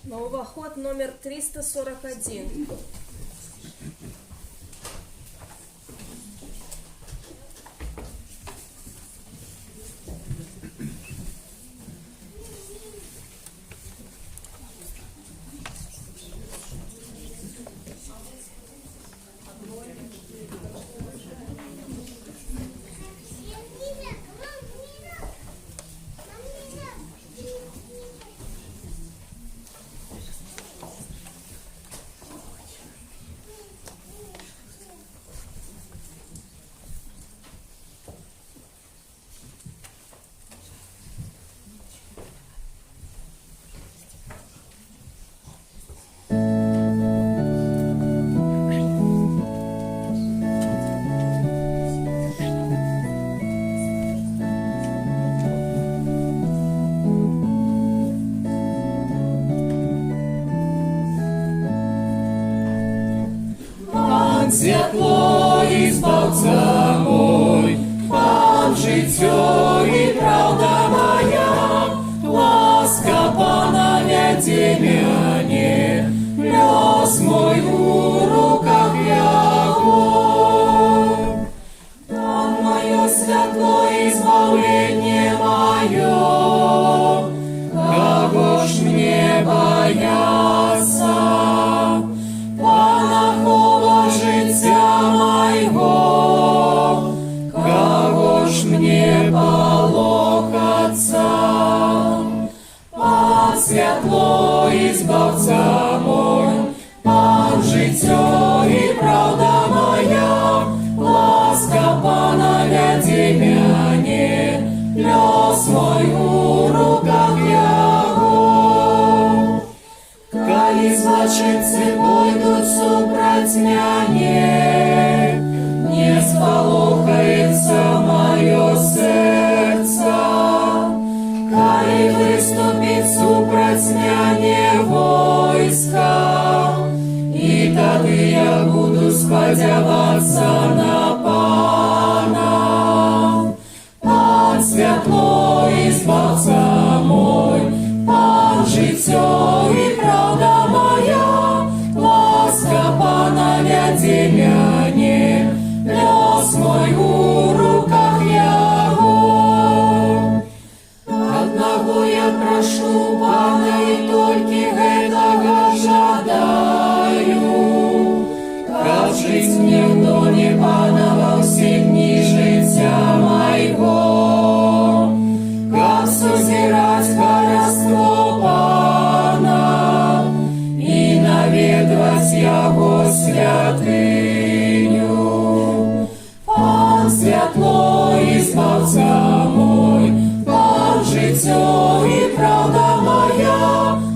На уваход номер 341. Святло і збавця мой, Пан життя і правда моя, ласка Пана веде меня, лёс мой у руках Его. Пан мое святло и избавление мое, кого ж мне бояться? Життя моего, кого ж мне полохаться? Пан святло и збавця мой, Пан життя и правда моя, ласка Пана веде меня. тьмяне, не сполохается мое сердце. Коли выступит супроть мяне войска, и тады я буду сподяваться на Пана. Пан святло и збавца мой, Пан життя і правда моя, ласка Пана вяде мяне, лёс мой у руках Яго. Одного я прошу Пана, и толькі гэтага жадаю, каб жить мне в доме Пана во все дни життя моего, каб созирать хараство Пана и наведывать Яго святыню. Пан святло и збавца мой, Пан життя и правда моя,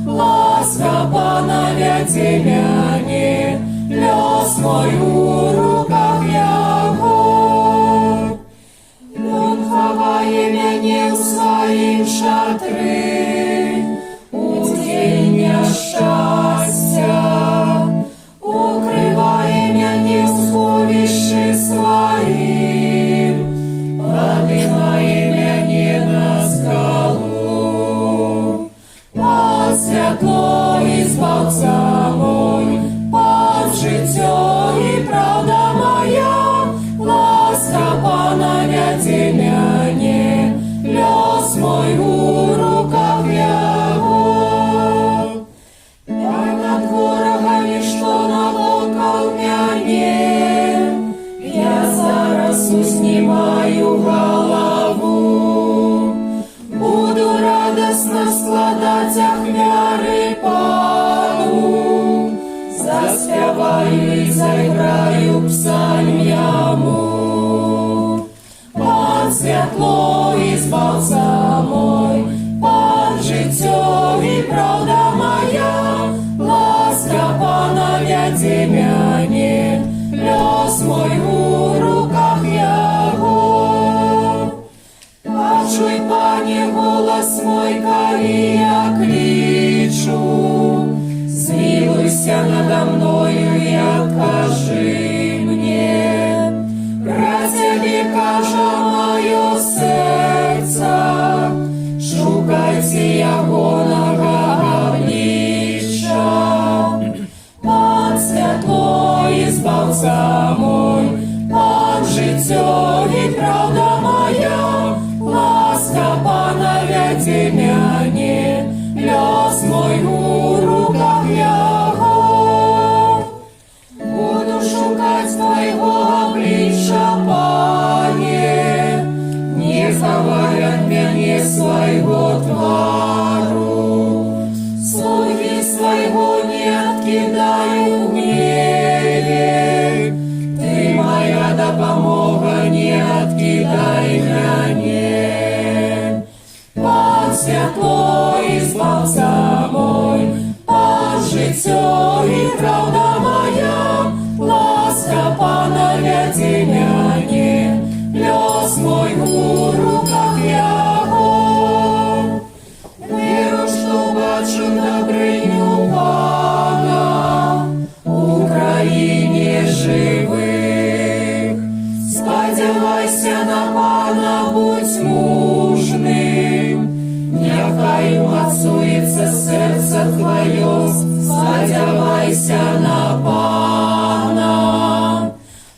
ласка Пана вяде мяне, лёс мой у руках Яго. Он ховає мяне у своїм шатры, у день нещастя, укриває мяне в сховищі своїм, подимає мяне на скалу. Пан святло і збавца мой, Пан життя і правда моя, ласка Пана вяде мяне, лёс мой у руках Яго. Я над ворогами, що навокал мяне, я зараз узнімаю голову, буду радостно складать ахвяри Пану, заспяваю і заіграю псальм Яму. Пан святло і збавца мой, Пан життя і правда моя, ласка Пана вяде мяне, лёс мой у руках Яго. Почуй, Пане, голос мой, коли я кличу, змилуйся надо мною и откажи мне. Про Тебе кажа мое сердце, шукайте Ягоного обличчя. Пан святло і збавца мой, Пан життя і правда моя, ласка Пана вяде мяне, лёс мой у руках Яго. Буду шукать Твоего обличчя, Пане, не ховай от мяне своего твару. Слуги своего не откидай в гневе, Ты моя допомога, не откидай мяне. Пан святло і збавца мой, Пан життя і правда моя, ласка Пана вяде мяне, лёс мой у руках Яго. Віру, що бачу добриню Пана у країні живих. Сподівайся на Пана, будь мужним, нехай умацується серце твоє, сподівайся на Пана.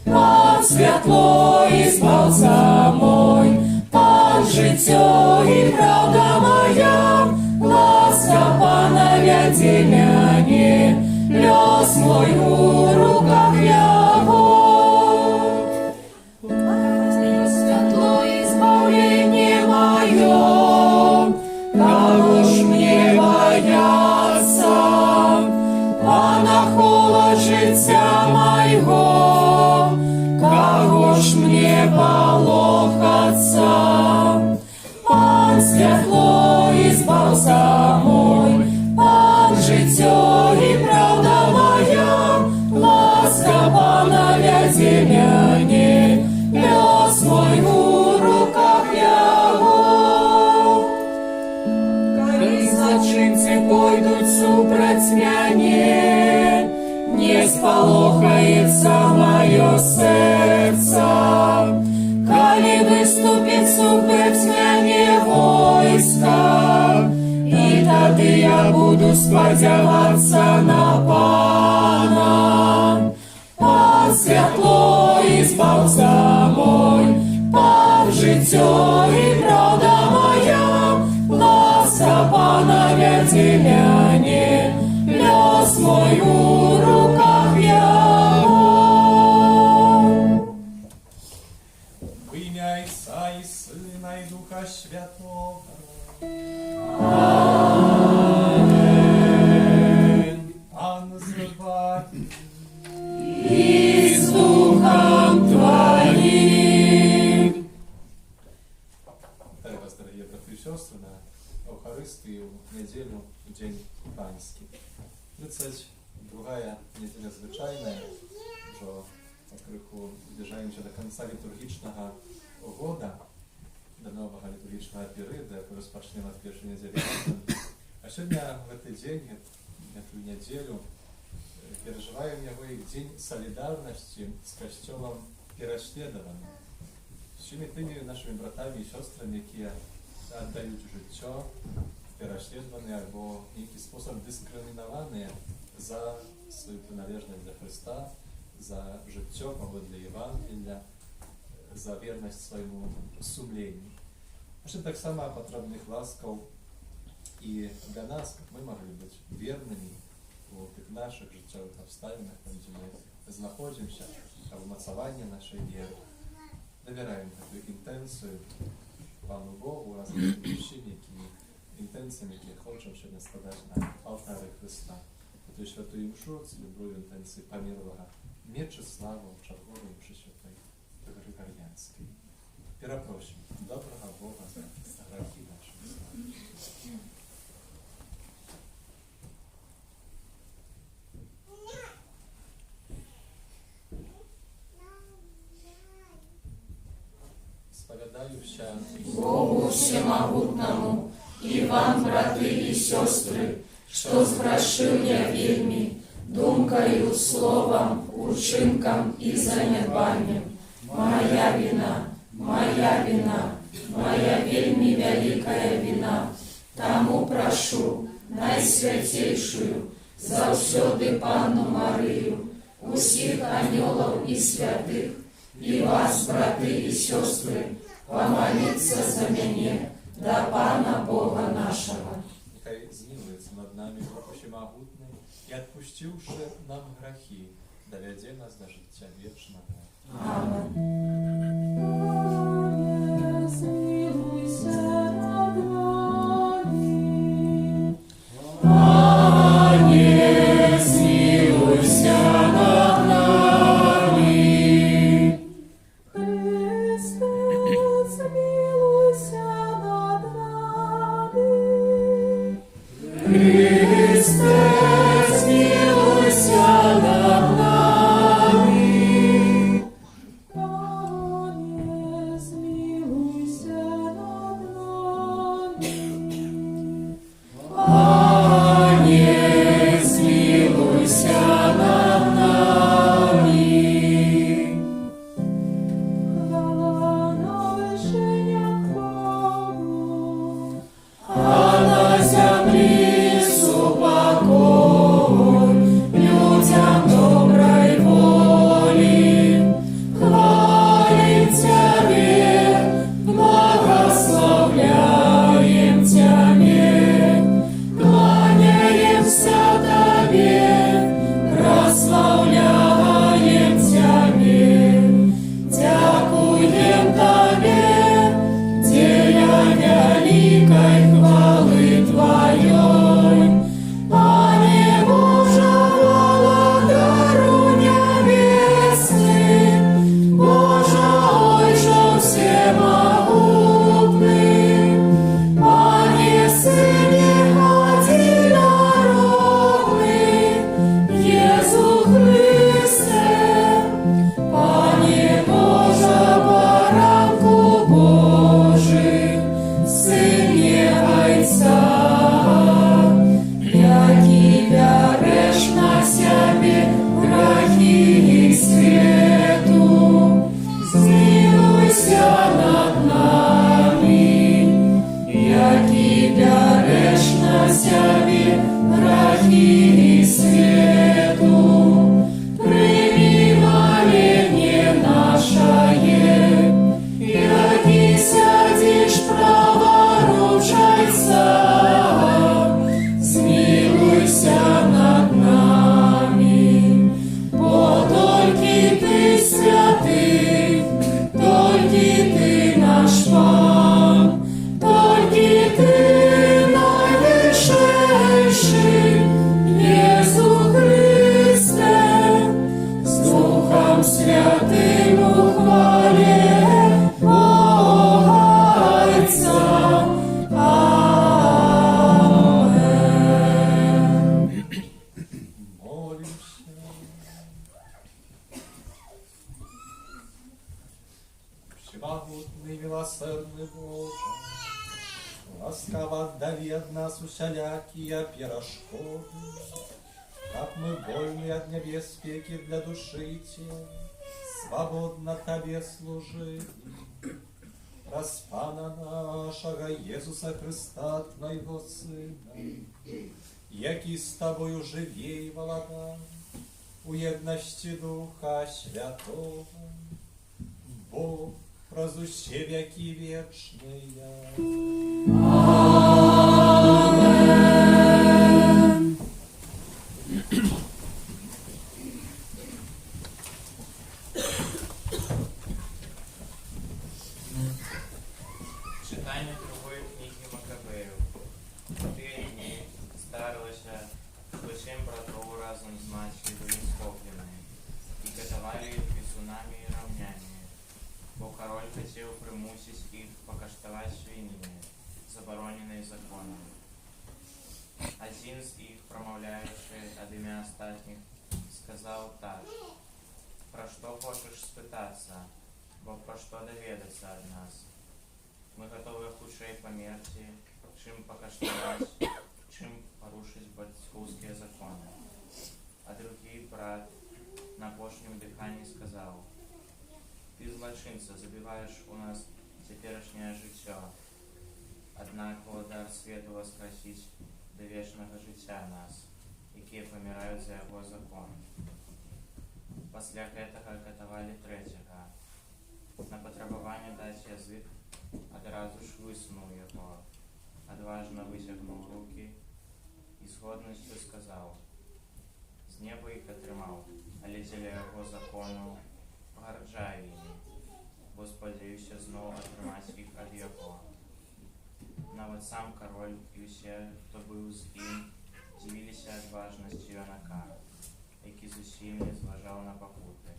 Пан святло і збавца мой, Пан життя і правда моя, ласка Пана вяде мяне, лёс мой у руках Яго. Святло і збавлення моє, кого ж мне бояться? Пана холод життя моего, кого ж мне полохаться? Пан святло і збавца мой, Пан життя і правда моя, ласка сполохается мое сердце, коли выступит супроть мяне войска, и тогда я буду сподеваться на Пана. Пан святло і збавця мой, Пан життя і правда моя, ласка Пана вяде мяне, лёс мой у руках Его. В ім'я Ісса і Сина і Духа Святого. Амінь. Пан з вами. И с Духом Твоим. Вітаю вас, дорогі брати і сестри, на Евхаристію в неділю, в День Панський. 32-я неділя звичайна, вже покриху зближаємося до кінця літургічного года, до нового літургічного періоду, який розпочнемо від першої неділі. А сьогодні в цей день, в цю неділю, переживаем его и день солидарности с Костелом переследованным, с всеми теми нашими братами и сестрами, які отдают життя, переследовані або некий спосіб дискриміновані за свою приналежність до Христа, за життя поводле Євангелія, за вірність своєму сумленню. Ще так само потрібних ласков і для нас, як ми могли бути вірними у тих наших життєвих обставинах, там, де ми знаходимося, а вмацування нашої віри. Довіряємо таку інтенцію Пану Богу разом з іншими інтенціями, які хочемо сьогодні складати на алтарі Христа. Ту святу імшу з любою інтенцією помірного Мечислава в черговій Пресвятої Григоріанській. Перепросимо доброго Бога за грехи наші. Сповідаюся Богу всемогутному, и вам, браты и сестры, что сгрешил я вельми, думкою, словом, учинком и занедбанием. Моя вина, моя вина, моя вельми великая вина. Тому прошу найсвятейшую, завсёды Панну Марию, усіх ангелов и святых, и вас, браты и сестры, помолиться за меня, до Пана Бога нашего. Нехай змилується над нами Бог всемогутний і, відпустивши нам грехи, доведе нас до життя вічного. Аминь. Пане, змилуйся над нами. Христе, змилуйся над нами. Христе, змилуйся над нами. святий, тільки ти наш Пан, тільки ти найвищейший, Єсу Христе, з Духом Святим у хвалі Бога Отця. Амен. Молимся. Всемогутный, милосердный Боже, ласкаво отдали от нас усялякие пирожковы, как мы вольны от небес пеки для души и тела, свободно Тебе служили. Распана нашего Иисуса Христа, Твоего Сына, який з Тобою живе і волода, у єдності Духа Святого, Бог, разуще веки вечные. Амен. Читання другої книги Макабеїв. У ті дні старилися, чим братов разом з матчей були схоплены, і катували їх вісунами і равнями, бо король хотів примусить їх покаштувати свинини, забороненої законом. Один з їх, промовляючи від ім'я остатніх, сказав так: «Про що хочеш спитатися, бо про що довідатися від нас? Мы готовы худшей померти, чим покаштовать, чим порушить батьковские законы». А другий брат на пошнем дыхании сказал: «Ты, злочинца, забиваешь у нас теперешнее життя, однако дар свету воскресить до вечного життя нас, які помирають за його закон». Після этого катували третього. На потребування дать язик одразу ж висунув його, одважно витягнув руки і з годністю сказав: «З неба їх отримав, але для його закону погарджаю їм, бо сподіваюся знову отримати їх від його». Навіть сам король і всі, хто був з ним, дивилися відважності юнака, який з усім не зважав на покути.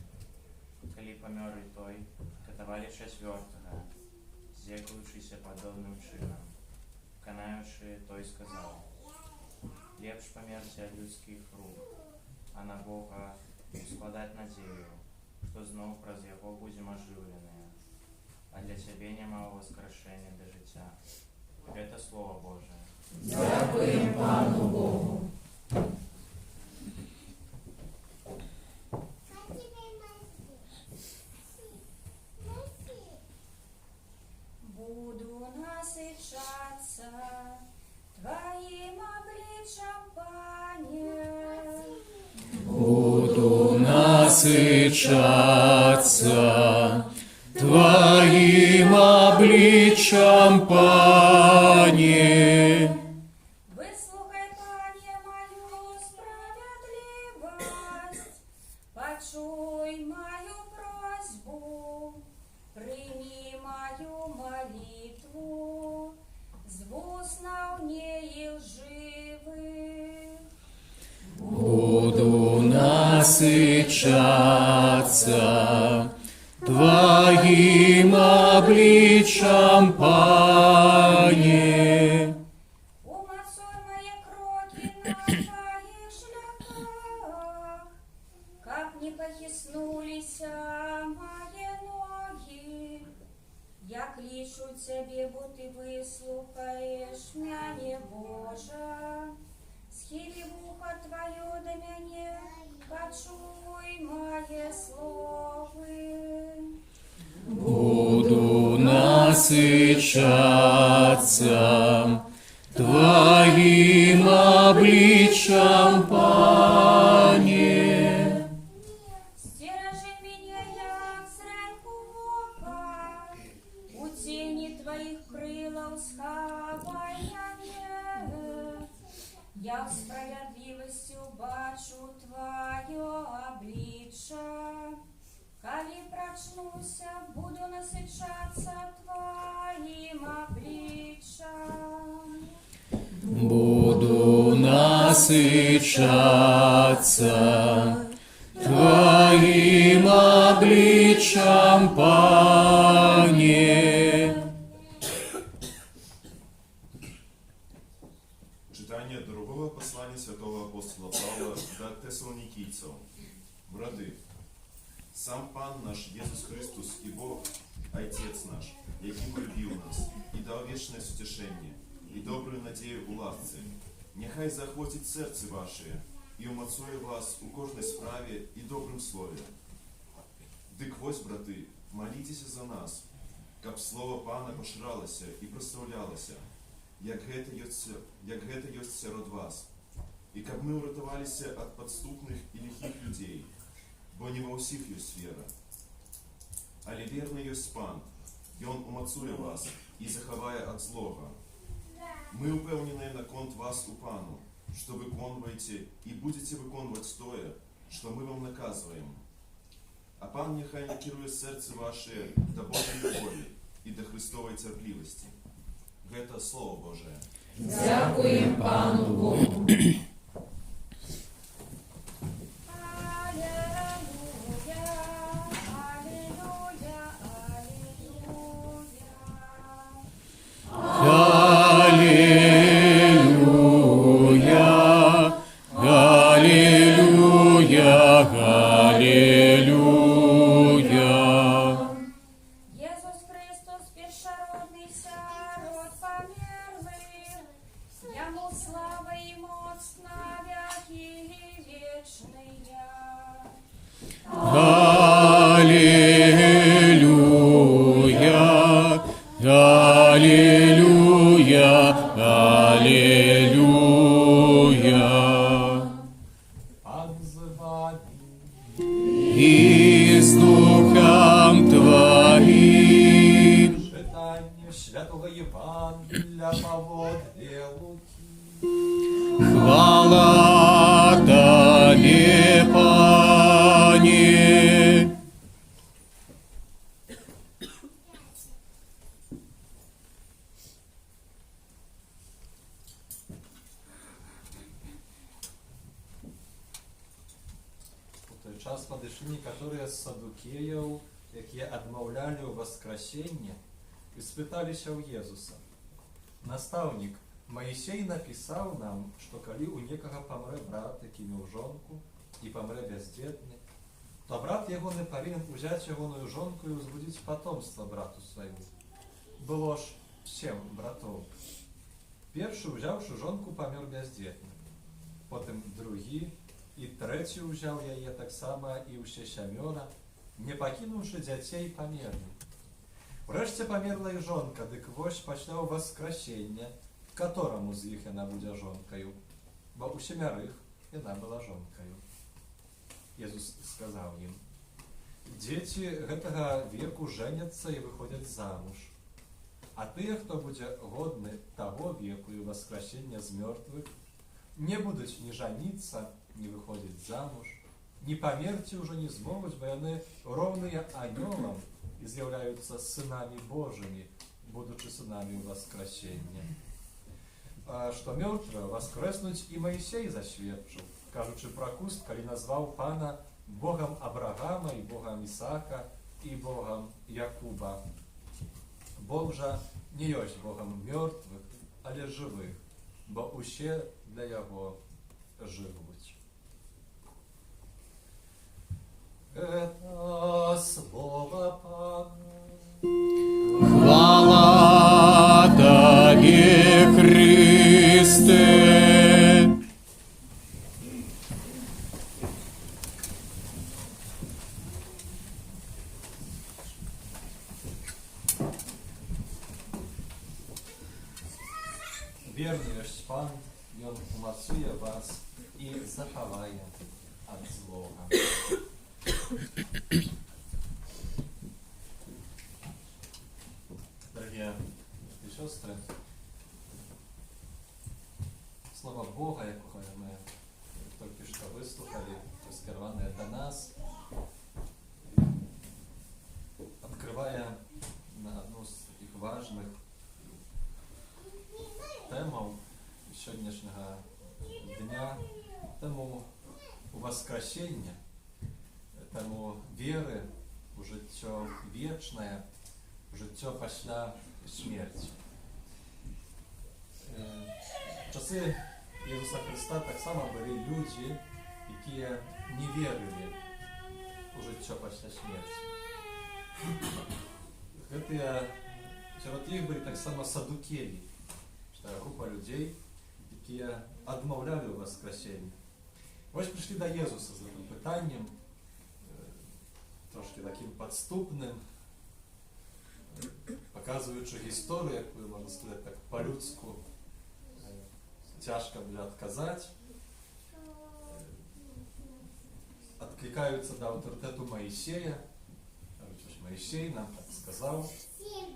Коли помер і той, катували четвертого, зекуючися подобним чином. Канаючи, той сказав: «Лепш померти від людських рук, а на Бога складати надію, що знов праз його будемо оживлені, а для тебе немало воскрешення до життя». Это Слово Божие. Дякуємо Пану Богу. Буду насыщаться Твоим обличьем, Пане. Буду насыщаться Твоим обличьем, Пане. Выслухай, Пане, мою справедливость, почуй мою просьбу, прими мою молитву, з вуст и лживых. Буду насыщаться Твоим обличьем, Пане. Умацуй мои кроки на Твоих шляхах, как не похиснулись мои ноги. Я кличу Тебе, бо Ты выслухаешь меня, Божа. Схили вухо Твое до меня, почуй мои словы. Буду насыщаться Твоим обличьем, Пане. Стережи меня, як зранку ока, у тени Твоих крылов сховай меня. Я в справедливостью бачу Твое обличчя, очнуся, буду насичаться Твоим обличчям. Буду насыщаться Твоим обличьем, Пане. Читание другого послания святого апостола Павла до Тессалоникийцев. Браты, сам Пан наш Єсус Христос і Бог, Отец наш, який полюбив нас і дав вічне сутешення, і добрую надію у ласці, нехай захватить серце ваше і умацує вас у кожній справі і добрим слові. Дик ось, брати, молітеся за нас, каб слово Пана поширалося і прославлялося, як гэта ёсць сярод вас, і каб ми уратувалися від підступних і лихих людей, бо не во всіх ёсць вера. Але верно ёсць Пан, і Он умацує вас і заховає від злого. Мы упевнены наконт вас у Пану, что виконуєте і будете виконувати тое, що ми вам наказуємо. А Пан нехай накерує серце ваше до Божої любові і до Христової терпливості. Гэта Слово Божие. Дякуємо Пану Богу. Аллилуйя, аллилуйя, аллилуйя. Єсус Христос, першородний сярод померлих, Йому слава і моць на веки вечные. Аллилуйя, аллилуйя, аллилуйя. Пан з вами. И с Духом Твоим. Читання Святого Євангелія поводле Луки. Хвала Тебе, Пане. У той час падышлі некаторыя з садукеяў, якія адмаўлялі ў воскресенне, і спыталіся ў Езуса: «Настаўнік, Маісей напісаў нам, што калі ў некага памрэ брат, які меў жонку, і памрэ бяздзетны, то брат ягоны павінен узяць ягоную жонку і ўзбудзіць патомства брату свайму. Было ж 7 братоў. Першы, узяўшы жонку, памёр бяздзетны. Потым другі і трэці ўзяў яе таксама, і ўсе 7, не пакінуўшы дзяцей, памерлі. Урэшце памерла і жонка, дык вось пачаў воскресенне, которому з іх яна будзе жонкаю, бо у 7 яна была жонкаю. Езус сказаў ім: «Дзеці гэтага веку жэняцца і выходзяць замуж, а тыя, хто будзе годны таго веку і воскресення з мёртвых, не будуць ні жаніцца, ні выходзіць замуж, ні памерці ўжо не змогуць, бо яны роўныя анёлам і з'яўляюцца сынамі Божымі, будучы сынамі воскресення. Што мёртвыя воскреснуць і Маісей засведчыў, кажучы пра куст, калі назваў Пана Богам Абрагама і Богам Ісаака і Богам Якуба. Бог жа не ёсць Богам мёртвых, але жывых, бо усе для Яго жывуць». Это слово Пана. Хвала Тебе, Христе. Верны ёсць Пан, Ён умацуе вас і захавае ад злога. Дорогие и сестры, слово Бога, якое мы только что выслухали, раскрыванное до нас, воскресення, temu wiery u życie wieczne, u życie після śmierci. W czasy Jezusa Chrysta tak samo byli ludzie, які не вірили у życie після śmierci. Wśród nich byli tak samo sadukieji, czyli grupa ludzi, які odmawiali u Воскресенні. Ось прийшли до Єзуса з таким питанням, трошки таким підступним, показуючи історію, яку, можна сказати, так по-людську тяжко буде відказати. Відкликаються до авторитету Моїсея. Кажуть, Моїсей нам так сказав, що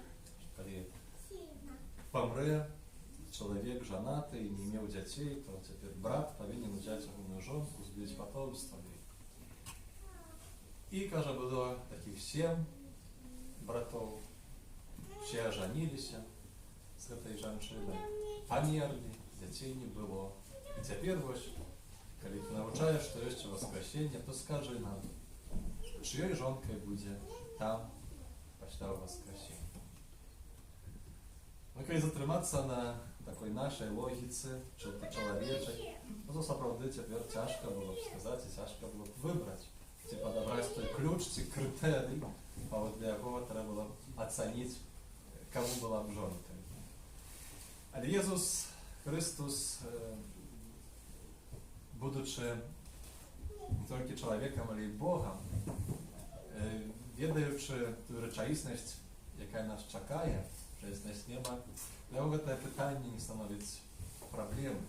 коли помре человек женатый, не имел детей, то теперь брат повинен взять умную жонку, сбить потомство. И, каже, было таких 7 братов, все женились с этой женщиной, померли, детей не было. И теперь, когда ты научаешь, что есть воскресенье, то скажи нам, чьей жонкой будет там, после воскресенья. Ну, коли затриматися на такой нашей логице, чи чоловічій, то справді тепер тяжко було б сказати, тяжко було б вибрати. Ці подобрати той ключ, ці критерії, для якого треба було б оцінити, кому була б жонкою. Але Єсус Христос, будучи не тільки чоловіком, але й Богом, відаючи ту речаїсність, яка нас чекає, жизнь неба, для него это питание не становится проблемой.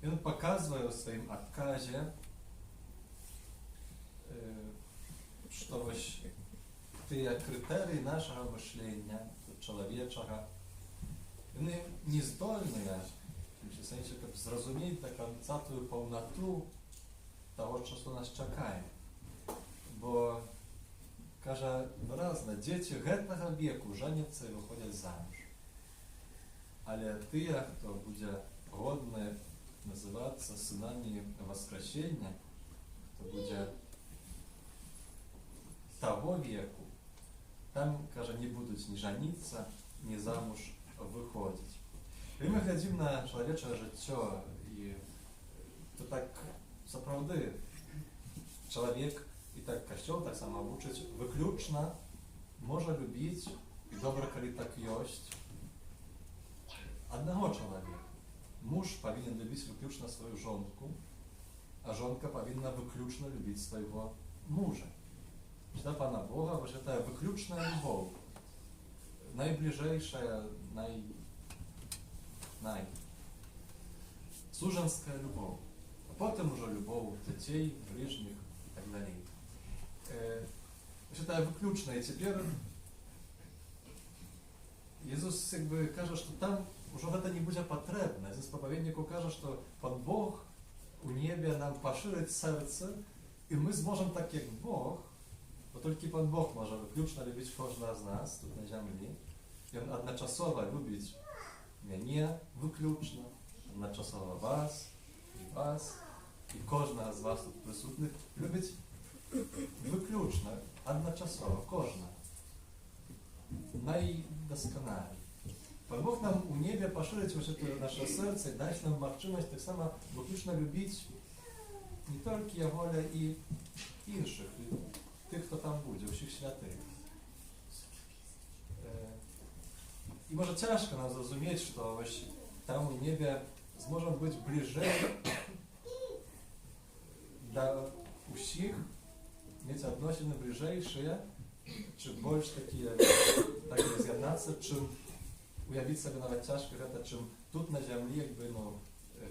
И он показывает в своем отказе, что те критерии нашего мышления, человечего, они не здольные, в sensie, как зрозуміти до конца ту повноту того, що нас чекає. Бо, каже виразно, діти гэтага веку женяться і виходять замуж. Але тыя, хто будзе годны называцца сынамі воскресення, хто будзе того веку, там, каже, не будуць ні жаніцца, ні замуж выходзіць. І мы глядзім на чалавечае жыццё, і то так сапраўды чалавек, і так касцёл таксама вучыць, выключна можа любіць, і добра, калі так ёсць, одного человека. Муж повинен любить выключно свою жонку, а жонка повинна выключно любить своего мужа. Что Пана Бога, вот это выключная любовь, наиближайшая, суженская любовь, а потом уже любовь детей, ближних и так далее. Это выключно, и теперь Иисус jakby каже, что там уже это не будет потребно. Здесь проповедник укажет, что Пан Бог у небе нам поширить сердце, и мы сможем так, как Бог, bo tylko Pan Bóg może wyключно lubić każdego z nas tu na ziemi. I On jednoczasowo lubić mnie wyключно, jednoczasowo was, i każdego z was tu присутnych lubić wyключно, jednoczasowo, każdego. Najdoskonalej. Pan Bóg nam u niebie poszerzyć nasze serce i dać nam możliwość tak samo wyключно lubić nie tylko Jego, ale i innych, tych, kto tam będzie, wszystkich świętych. I może ciężko nam zrozumieć, że tam u niebie zможemy być bliżej do wszystkich, mieć odnосiny bliżejsze, czy больше takie zjednаться, czym ujawić sobie nawet ciężko, czym tu na ziemi jakby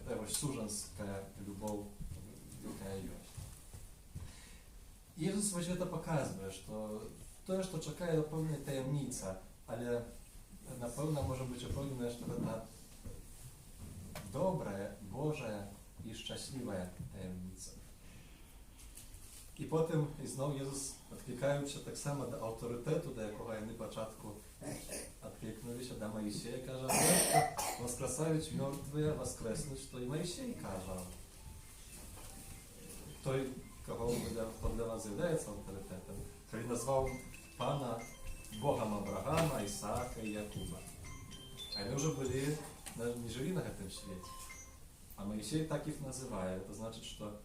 ta służenska любовь, jaka jest. Jezus właśnie to pokazuje, że to, co czeka, to pewna tajemnica, ale na pewno może być upewnione, że to dobra, Boża i szczęśliwa tajemnica. I potem znowu Jezus, odklikając się tak samo do autorytetu, do jakiego oni na początku odkliknęli się do Mojsieja, każe, воскресають мертвые, воскреснуть, to i Mojsiej każe. To кого для вас з'являється авторитетом, коли назвав пана Богом Авраама, Ісаака і Якуба. А вони вже були не живі на этом свете. А Моисей так их называет. Это значит, что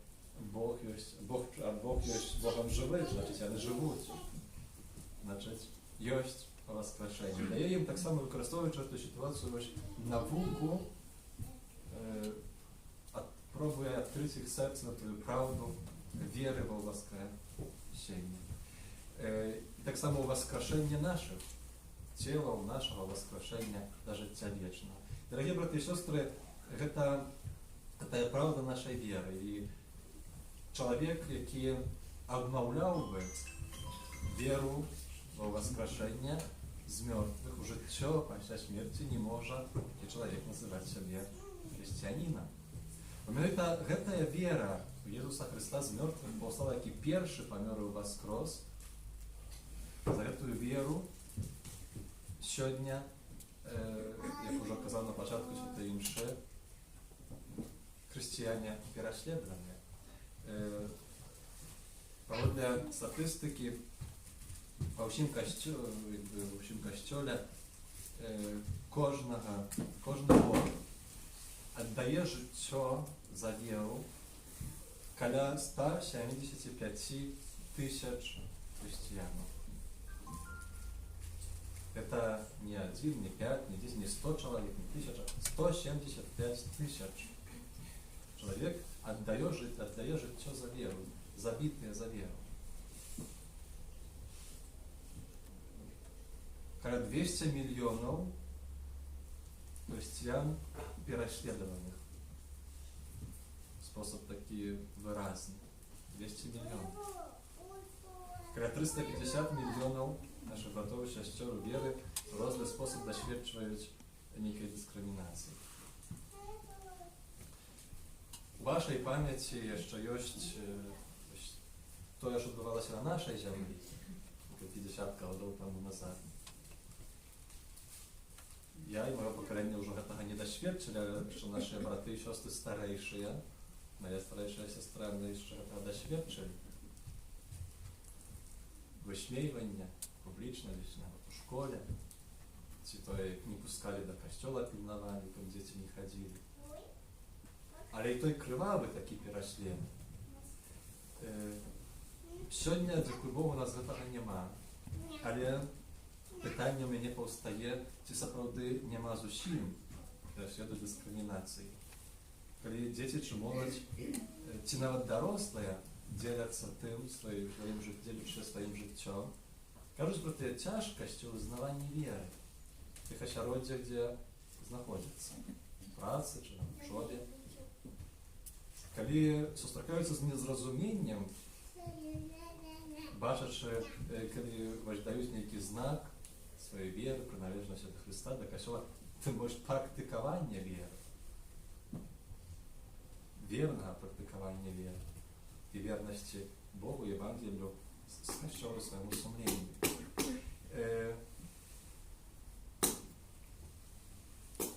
Бог есть Богом живых, значит, они живут. Значить, есть воскрешення. Дає їм так само використовуючи цю ситуацію науку, пробує відкрити їх серце на ту правду віри во воскрешення. Так само воскрешення наших, тіла нашого воскрешення до життя вічного. Дорогі брати і сестри, це правда нашої віри. І чоловік, який обновляв би віру во воскрешення з мертвих, уже нічого після смерті не може і чоловік називати себе християнином. Гэта вера в Ісуса Христа з мертвих повстала, який перший помер і воскрес. За эту віру сьогодні, як вже казав на початку святої імші, християне переслідувані. Паводле статистики, во всім костюлі кожного віддає життя за віру каля 175 тисяч християн. Это не 1, не 5, не 10, не 100 человек, не 1000, 175 тысяч человек отдає життя за віру, забитые за віру. Когда 200 миллионов христиан переследованных. Способ такие выразный. 200 миллионов. Когда 350 миллионов наших братов и сестер веры розный способ досвідчують некой дискриминации. У вашей памяти ще есть то, что відбувалося на нашей земле 50 годов тому назад. Я и мое поколение уже этого не досвідчили, что наши браты и сестры старейшие, моя старейшая сестра, они еще этого досвідчили. Высмеивание публично, лично вот в школе. Святое не пускали до костела, пильновали, там дети не ходили. Але и той кривавый таки переслед. Сьогодні, дякую Богу, у нас этого нема. Але питання у мене повстає, чи справді нема зусім пересліду дискримінації. Коли діти чи молодь, чи навіть дорослі діляться тим, ділячи своїм життям, кажуть про те тяжкості у визнаванні віри в тих осереддях, де знаходяться, в праці чи в учобі. Коли зустрічаються з незрозумінням, бачачи, коли дають якийсь знак своєї віри, приналежності до Христа, до Косьола, ти можеш практикування віри, вірного практикування віри і вірності Богу, Євангелію, з Косьолу своєму сумлінню.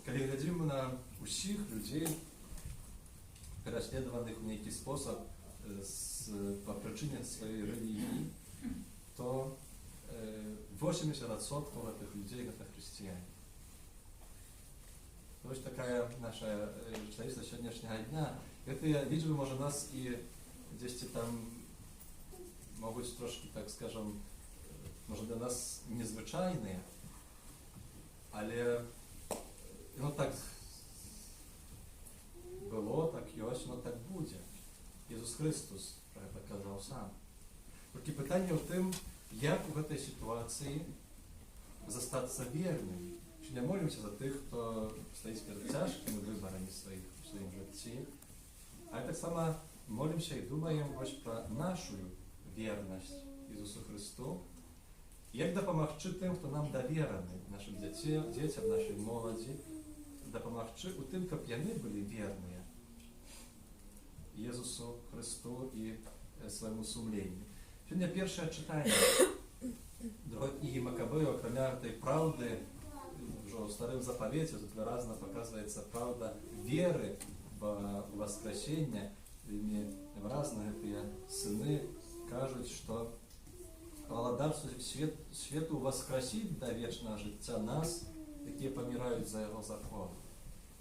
Коли глядимо на усіх людей, переслідуваних в некий спосіб по причині своєї релігії, то 80% этих людей это христиане. То есть такая наша человечество сегодняшнего дня. Это лічби, може, нас і десь там можуть трошки, так скажем, може для нас незвичайні, але ну так було, так і ось, воно так буде. Ісус Христос про це казав сам. Тільки питання в тим, як у цій ситуації зостатися вірним. Чи не молимося за тих, хто стоїть перед тяжкими виборами в своїм житті, а так само молимося і думаємо ось про нашу вірність Ісусу Христу. Як допомогти тим, хто нам довірений, нашим дітям, нашій молоді, допомогти у тим, щоб вони були вірні Ісусу Христу і своєму сумлінню. Сьогодні перше читання другої книги Макабею, окрім цієї правди, вже у Старому Заповіті тут виразно показується правда віри в воскресіння, вельмі выразна гэтыя сыны кажуць, што валадарцу свету воскресіць да вечнага жыцця нас, якія паміраюць за яго закон.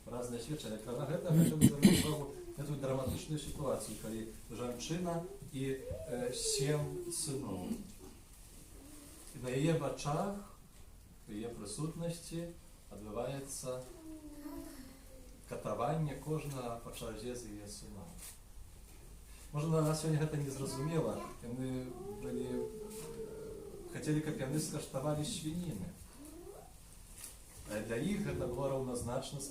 Разныя сведчання. Акрамя гэтага, хацеў бы звярнуць увагу на тую драматычную сітуацыю, калі жанчына і 7 сыноў. І на яе вачах, у яе прысутнасці адбываецца катаванне кожнага па чарзе з яе сыноў. Можа, на нас сёння гэта не зразумела. Яны хацелі, каб яны скаштавалі свініны. А для іх гэта было раўназначна з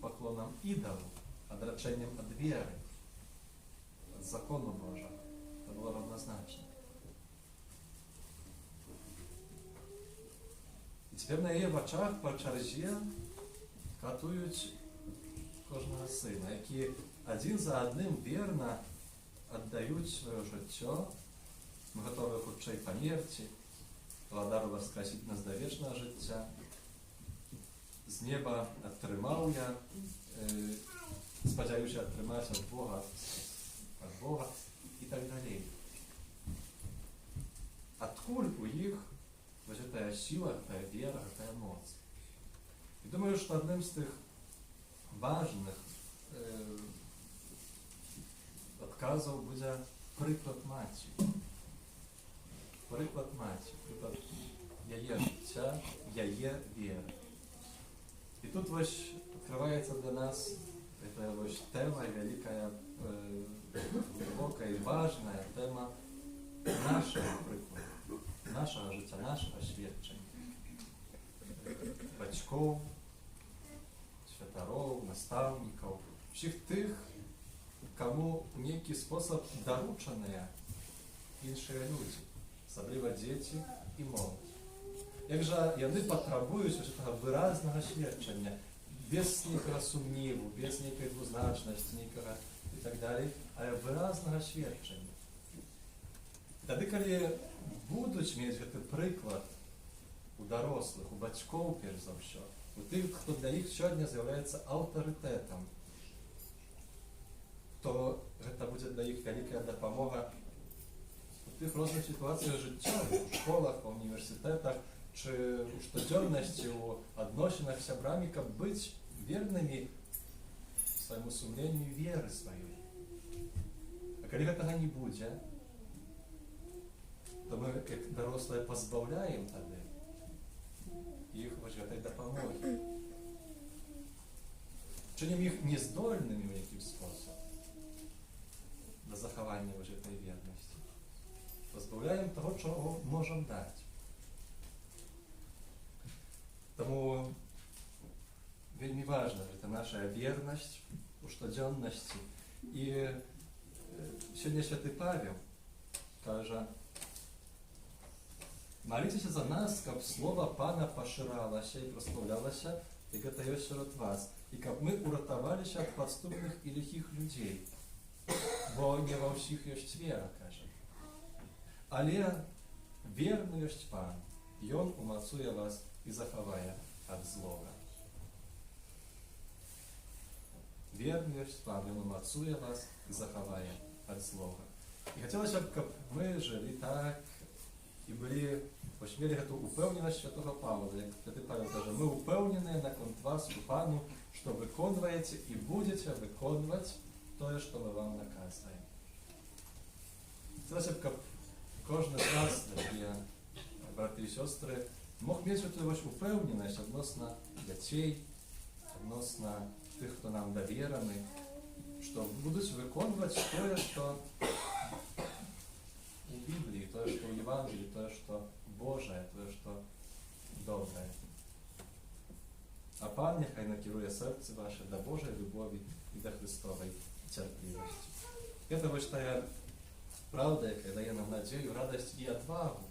паклонам ідалу, адрачэннем ад веры, ад закону Божага. Гэта было раўназначна. І цяпер на яе вачах па чарзе катуюць кожнага сына, які адзін за адным верна аддаюць сваё жыццё. Мы гатовы хутчэй памерці, валадару воскресіць нас да вечнага жыцця. З неба атрымаў я, спадзяюся атрымаць ад Бога і так далей. Адкуль у іх вось гэтая сіла, гэтая вера, гэтая моц? І думаю, што адным з тых важных адказаў будзе прыклад маці. Прыклад маці, прыклад яе жыцця, яе веры. І тут вось адкрываецца для нас гэтая вось тэма вялікая, глыбокая і важная тэма нашага прыкладу, нашага жыцця, нашага сведчання. Бацькоў, святароў, настаўнікаў, усіх тых, каму ў нейкі спосаб даручаныя іншыя людзі, асабліва дзеці і моладзь. Як жа яны патрабуюць гэтага выразнага сведчання, без нейкага сумніву, без нейкай двузначнасці, нейкага і так далей, але выразнага сведчання. Тады, калі будуць мець гэты прыклад у дарослых, у бацькоў, перш за ўсё, у тых, хто для іх сёння з'яўляецца аўтарытэтам, то гэта будзе для іх вялікая дапамога у тых розных сітуацыях жыцця, у школах, у універсітэтах, чи у штодзённасці, у адносінах з сябрамі, каб быць вернымі свайму сумленню і веры сваёй. А калі гэтага не будзе, то мы, як дарослыя, пазбаўляем тады іх вось гэтай дапамогі. Чынім іх нездольнымі ў якім спосаб да захавання вось гэтай вернасці. Пазбаўляем таго, чаго можам даць. Таму вельмі важна гэта наша вернасць у штодзённасці. І сёння святы Павел кажа: «Маліцеся за нас, каб слова Пана пашыралася і праслаўлялася, як гэта ёсць сярод вас, і каб мы уратаваліся ад падступных і ліхіх людзей, бо не ва ўсіх ёсць вера, кажа. Але верны ёсць Пан, Ён умацуе вас і захавае ад злога». Верны ёсць Пан, Ён умацуе вас і захавае ад злога. І хацелася б, каб мы жылі так і былі, вось мелі гэту упэўненасць святога Павла, як святы Павел кажа: «Мы упэўненыя наконт вас у Пану, што выконваеце і будзеце выконваць тое, што мы вам наказваем». Хацелася б, каб кожны з нас, дарагія браты і сёстры, мог мець гэтую вось упэўненасць адносна дзяцей, адносна тых, хто нам давераны, што будуць выконваць тое, што у Бібліі, тое, што ў Евангеліі, тое, што Божае, тое, што добрае. А Пан няхай накіруе сэрцы ваше да Божай любові і да Христовай цярплівасці. Гэта вось тая праўда, якая дае нам надзею, радасць і адвагу.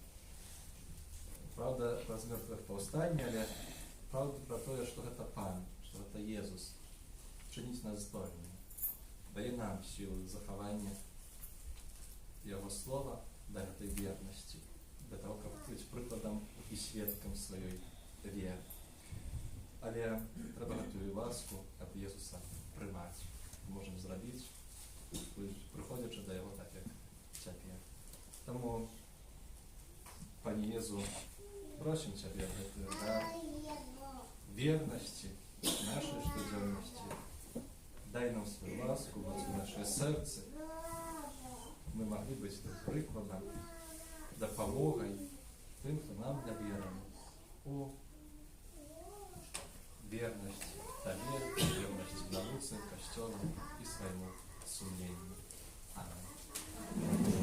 Праўда пра змёртвых паўстанне, але праўда пра тое, што гэта Пан, што гэта Езус чыніць нас здольнымі, дае нам сілу захавання Яго слова да гэтай вернасці, для таго, каб быць прыкладам і сведкам сваёй веры. Але трэба гэтую ласку ад Езуса прымаць. Мы можам зрабіць приходячи до Його так, як Тебе. Тому, Пане Єзу, просим Тебе за вірності, нашої щоденності. Дай нам свою ласку, в наше серце. Ми могли бути прикладом, допомогою тим, хто нам довірений у вірності Тобі, вірності науці, Костюлу і своєму сумлінню. Амінь.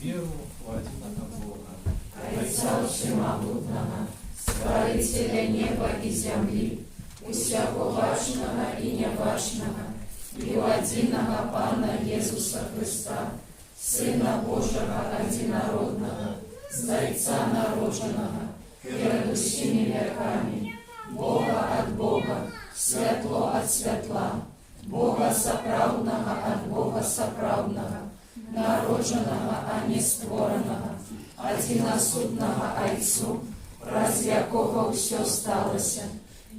Віру у одиного Бога, Отца Всемогутного, Створителя неба и земли, усяко важного и неважного, и у одиного Пана Иисуса Христа, Сына Божьего одинородного, Зайца народженного, перед усіми веками, Бога от Бога, светло от светла, Бога соправдного от Бога соправдного, народженного, а не створенного, одиносудного Отцу, разве якого все сталося,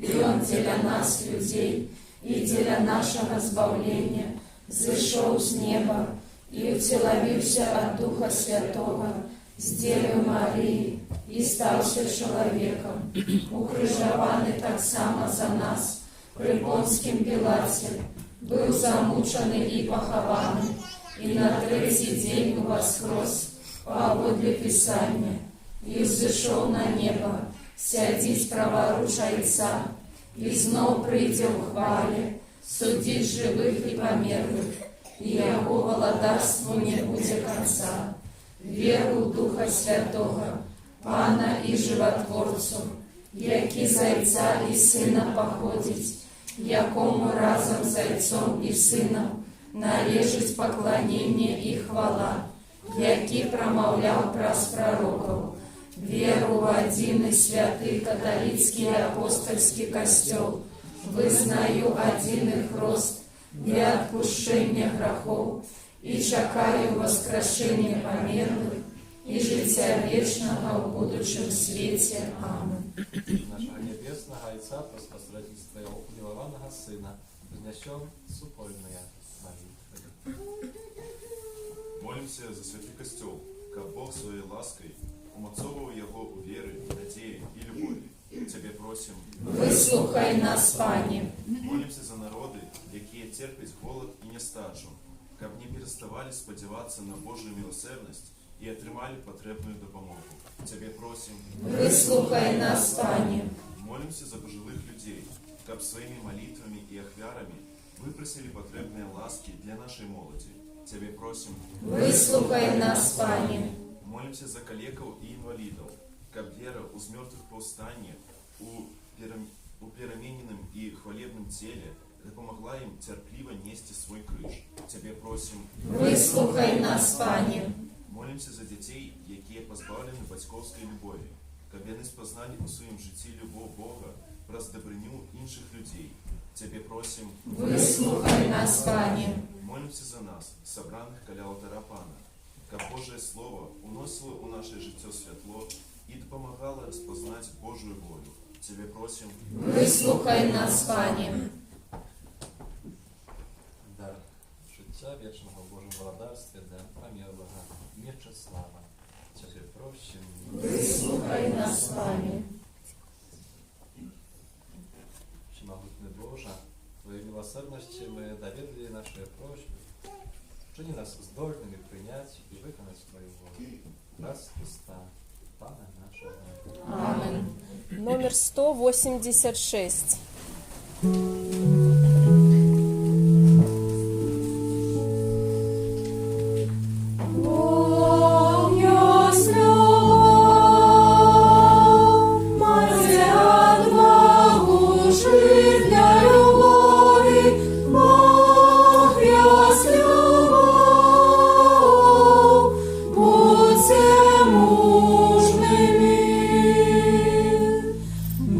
и Он для нас, людей, и для нашего збавления, зышел с неба, и утеловился от Духа Святого, с Девы Марии, и стався человеком, укрыжованный так само за нас, при Понским Пилате, был замучений и похований, и на третий день воскрес, поводле Писания, и взошел на небо, сядить праворуч Отца, и знов прийде в хвале, судить живых и померлых, и Его владарству не будет конца. Веру в Духа Святого, Пана и Животворцу, який Зайца и Сына походить, якому разом Зайцом и Сыном належить поклонение и хвала, який промовляв праз пророков, веру в один и святый католицкий и апостольский костел, вызнаю один их рост для отпущения грехов и чекаю воскрешения померлых и життя вечного в будущем свете. Аминь. Нашего Небесного Отца, по посредству Его умилованного Сына, вознесем супольные молитвы. Молимся за святый костел, как Бог своей лаской умацовывал его у веры, надеи и любови. Тебе просим, Выслухай нас, Пане. молимся за народы, якие терпят голод и нестачу, как не переставали сподеваться на Божию милосердность и отримали потребную допомогу. Тебе просим, Выслухай нас, Пане. молимся за пожилых людей, как своими молитвами и ахвярами выпросили потребные ласки для нашей молоди. Тебе просим, Выслухай нас, Пане. молимся за калеков и инвалидов, как вера уз мертвых повстания, у перемененном и хвалебном теле, да помогла им терпеливо нести свой крыш. Тебе просим, Выслухай нас, Пане. молимся за детей, якие позбавлены батьковской любові, как вони спознали у своем житті любов Бога, праз добрыню інших людей. Тебе просим, Выслухай нас, Пане. молимся за нас, собраних каля алтаря Пана, как Божие Слово уносило у наше життя світло і допомагало розпознати Божую волю. Тебе просим, Выслухай нас, Пане. Дар життя вічного в Божому владарстві для померлого Мечислава. Тебе просим, Выслухай нас, Пане. Всемогутний Боже, Твоей милосердности мы доверили наши просьбы. Чини нас здольными принять и выполнить Твою волю. Раз Христа, Пана нашего. Аминь. Номер 186.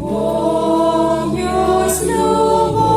Бог есть любовь.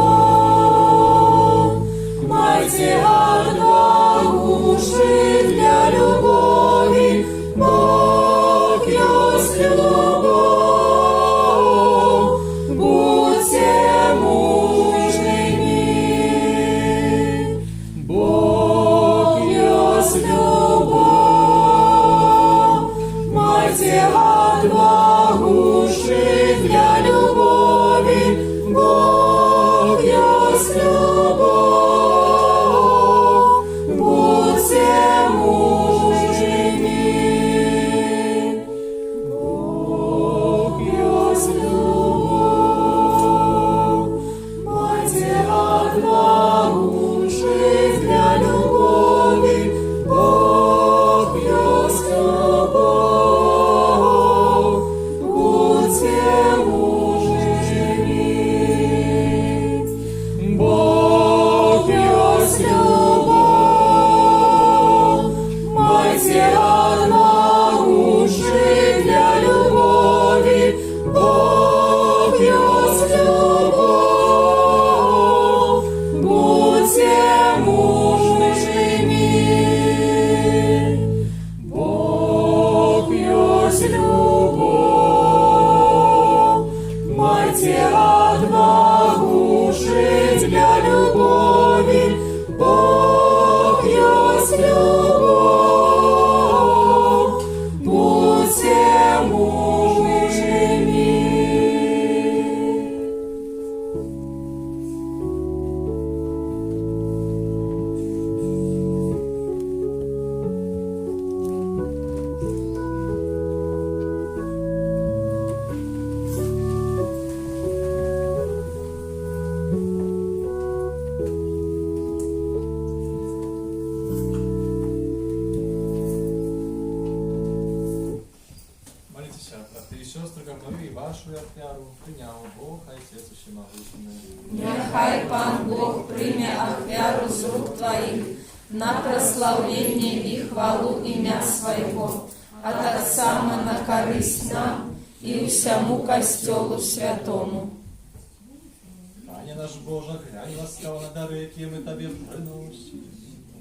прийняв Бог, Отець Всемогутній. Нехай Пан Бог прийме ахвяру з рук Твоїх на прославлення і хвалу ім'я Своєго, а так само на користь нам і всьому костьолу святому. Пане наш Боже, глянь ласкаво на дари, які ми Тобі приносимо,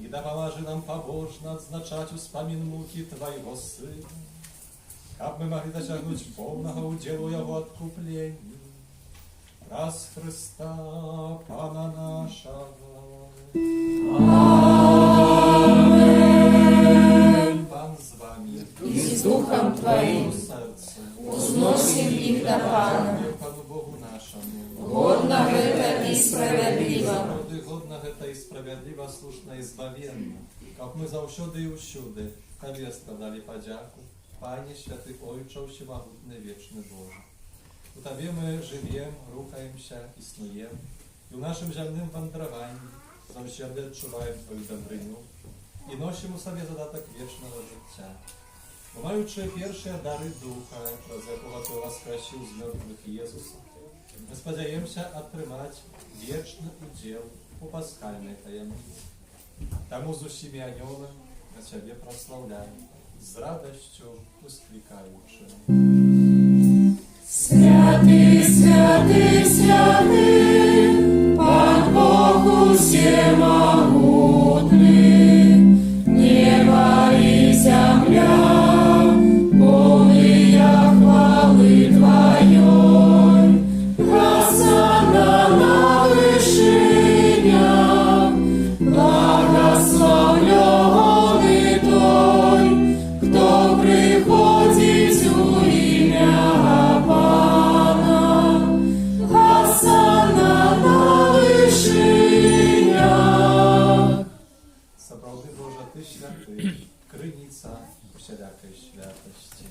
і допоможи нам побожно відзначати успомін муки Твоєго Сина, как мы могли досягнуть полного уділу Його откуплення. Раз Христа, Пана нашого. Амінь. Пан з вами. І з Духом Твоїм Серце. узносим їх до Пана. Пану Богу нашому. Годно гэта і справедливо. Народи годно гэта і справедливо, слушно і збавенно. Как ми завсюди і усюди Тобі складали подяку, Пане Святий Ойче, всемогутний вічний Боже. У Тобі ми живемо, рухаємося, існуємо, і в нашому земному вандраванні завжди відчуваємо Твою добриню і носимо у собі задаток вічного життя. Бо маючи перші дари Духа, про якого Ти воскресив з мертвих Єсуса, ми сподіваємося отримати вічний уділ у пасхальній таємниці. Тому з усіми аньолами ми Тебе прославляємо, з радостю ускликаючи. Святий, святий, святий, Пан Бог всемогутний, небо і земля, полная хвали Твоей, Хосанна на вишинях, благословлений той, хто приходить у ім'я Пана, Хосанна на вишинях. Справді, Боже, Ти святий, криниця всілякої святості.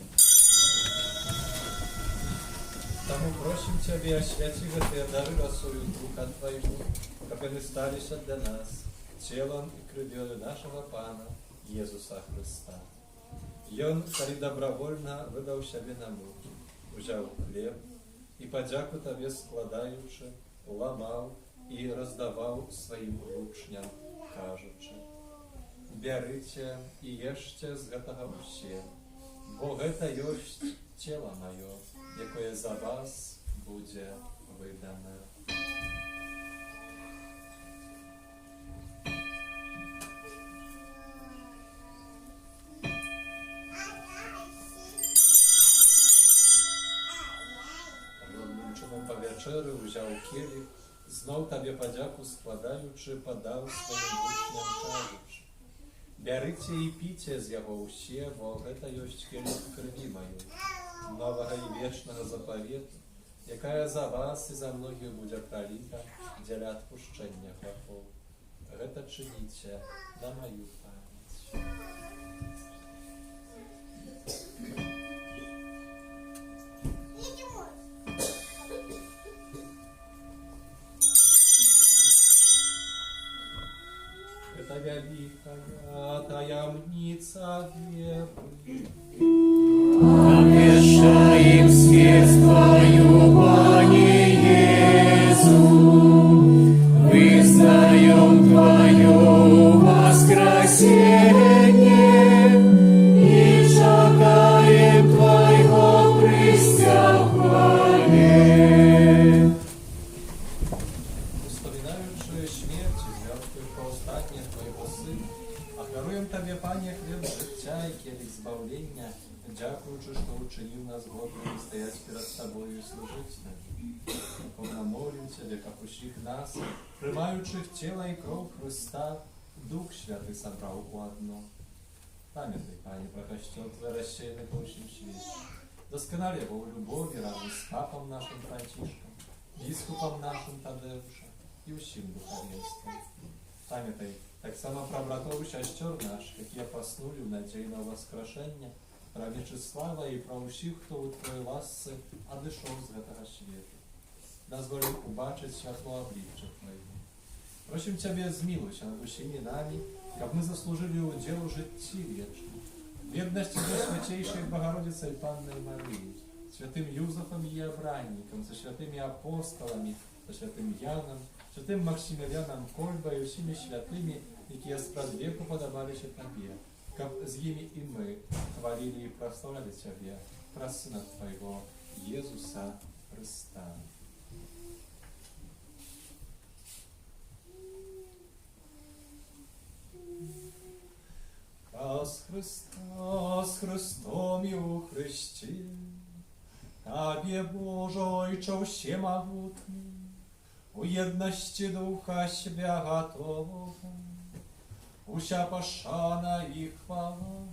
Тому просим Тебе, освяти эти дары росою Духа Твоего, как они стались для нас, телом и кровью нашего Пана Иисуса Христа. И Он, коли добровольно выдал себе на муки, взял хлеб и подяку Тебе складаючи, ламав и раздавал своим учням, кажучи: «Берите и ешьте з гэтага все, бо гэта ёсць тело мое, якое за вас буде видане». Подобним чином по вечері взяв келих, знов Тобі подяку складаючи, подав своїм учням, кажучи: «Берите і пійте з його усе, бо гэта ёсць келих крові моєї, нового і вічного заповіту, якая за вас і за многих буде пролита для відпущення грехов. Гэта чиніте на мою пам'ять». Это великая таємниця віри. Обещаем смерть Твою, Пане Иису, вызнаем Твое воскресение и чакаем Твоего прийстя в хвале. Вспоминаючи смерть і зв'язку повстання Твоєго Сина, ахаруємо Тобі, Пане, хліб життя і келих збавлення, дякуючи, що учинив нас годними стоять перед Тобою і служити Тобі. Повно молим Тебе, как усіх нас, приймаючих тіло і кров Христа, Дух Святий собрав у одно. Пам'ятай, Пане, про костел Твой розсеяний по всім світі. Досконалі його у любові разом з папом нашим Францишком, біскупом нашим Тадеушем і усім духовенством. Пам'ятай так само про братов і сестер наших, які поснули в надії на воскрешення, про Вячеслава і про усіх, хто у Твоїй ласці одійшов з гэтага світу. Дозволь убачити світло обличчя Твоєго. Просим Тебе, змилуйся над усіми нами, як ми заслужили удел у житті вічному. В єдності до Святейшої Богородиці і Панної Марії, святым Юзефом Єбранником, со святими апостолами, со святим Яном, святим Максимилианом Кольбою, всіми святими, які спрадвеку подобалися Тобі, как з ними і ми хвалили і прославляли Тебе, про Сына Твоего, Иисуса Христа. Раз Христос Христом і у Христі, Тобі Божойчо всемогутний, у єдності Духа Себя готового, уся пошана и хвала,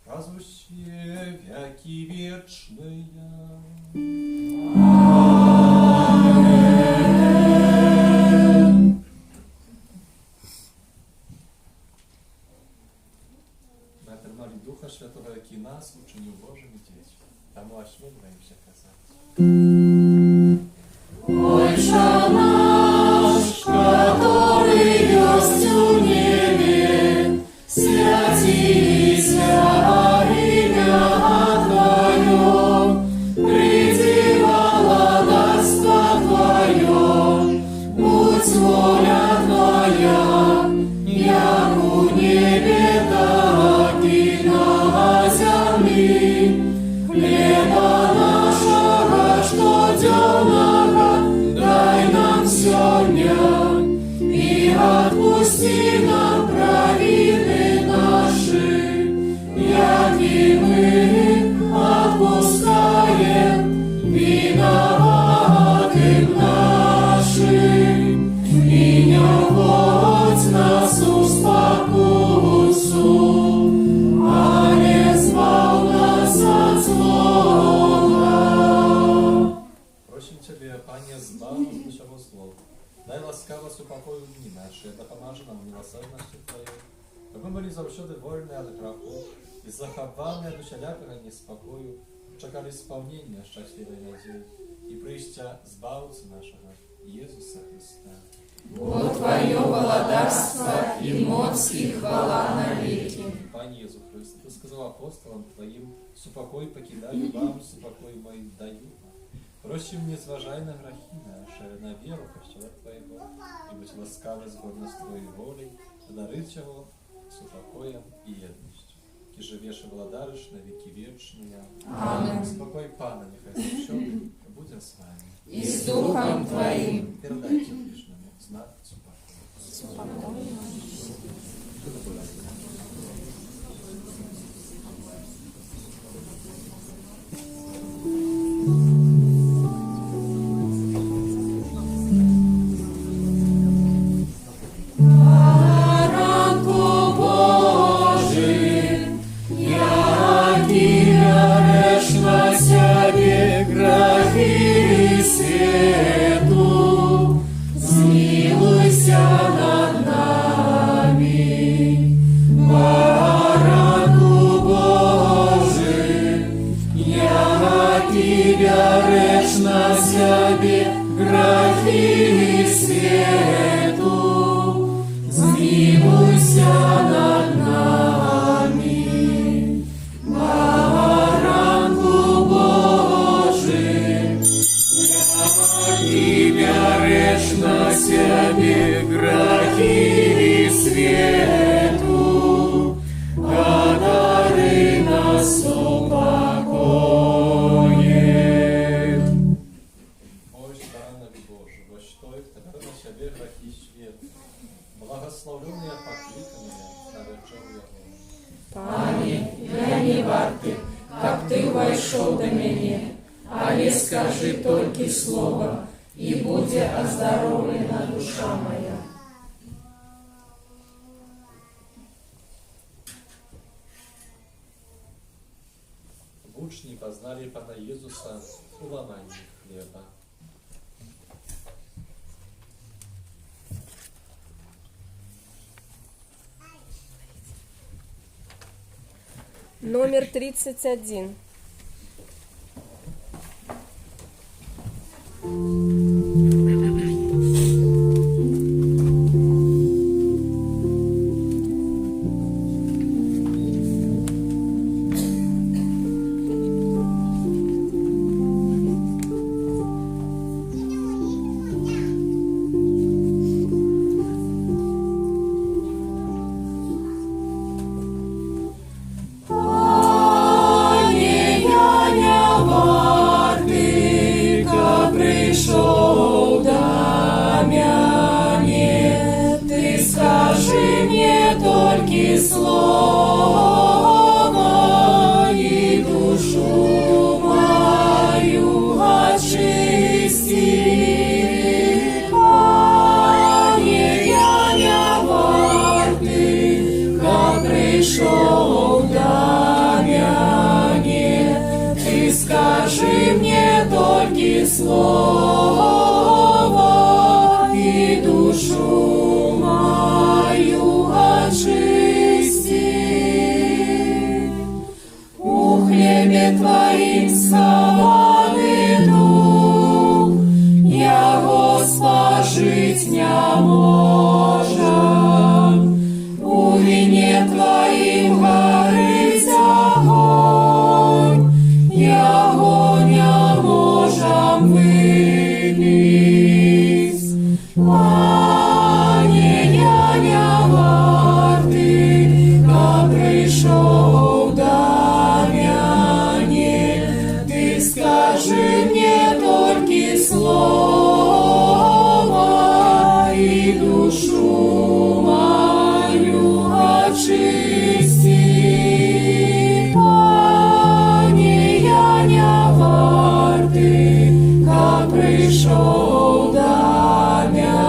разуще веки вечные. Мы отримали Духа Святого, який нас учинив Божими дітьми. Тому осмеливаемся казати. Отче наш, который есть у небе, святися имя Твое, приди владарство Твое, будь воля Твоя, як у небе, так и на земле. Хлеба нашего штоденного дай нам сегодня, и отпусти нам провины наши, яки мы отпускаем виноватым нашим, и не вводь нас в спокусу, а не избавь нас от злого. Просим Тебе, Пане, збав нас від всього злого. Дай ласкаво супокою дні наші, допоможи нам милосердності Твоєю, щоб ми були завжди вольні від граху і заховані від усілякого неспокою, чекали сповнення щасливої надії і прийстя збавця нашого, Ісуса Христа. Бо Твое владарство и моц и хвала навеки. Пане Иисус Христос, Ты сказал апостолам Твоим, супокой покидаю вам, супокой мой даю вам. Просим, не зважай на грехи наши, на веру Христа Твоего, и быть ласкавы згодно с Твоей волей, дарить его супокоем и едностью. Ки живешь и владаришь на веки вечные. Аминь. Спокой Пана, нехай зачем, будем с вами. И с Духом Твоим. Передайте ближнему знак супокоя. Ранку Божий, яки береш на себе грехи свету, змилуйся над нами. Ранку Божий, яки береш на себе грехи свету, змилуйся над нами. Баранку Божий, яки береш на себе грехи свету, одари нас упокоем. Ось баранові Божий, во що їх тепер на себе грехи світу. Благословленные покликанные на вечеру Его. Пане, я не варты, как Ты вошел до меня, але скажи только слово, и будет оздоровлена душа моя. В учни познали Пана Иисуса в ломании хлеба. Номер 31. слова, и душу мою очисти. Пане, я не варты, как пришел до меня, ты скажи мне только слово, и душу мою очисти. У хлебе Твоим схованный дух, я, Госпожить, не можем. У вине Твоим горит огонь, яго не можем вылить. Пане, я не варты, как пришел до меня, ты скажи мне только слово, и душу мою очисти. Пане, я не варты, как пришел до меня,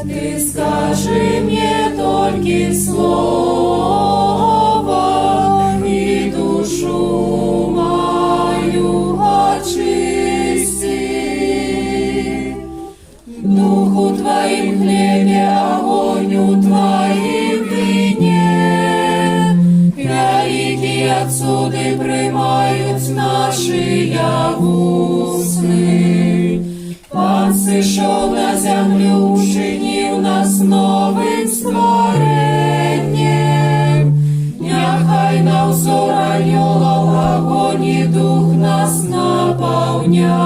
ты скажи мне только слово, и душу мою очисти. Духу Твоим хлебе, огоню Твоим вине, великие отсюды примают наши усны. Пан сышел на землю, учинив нас новым створением. Нехай на взор анgelов огонь и дух нас наполняют.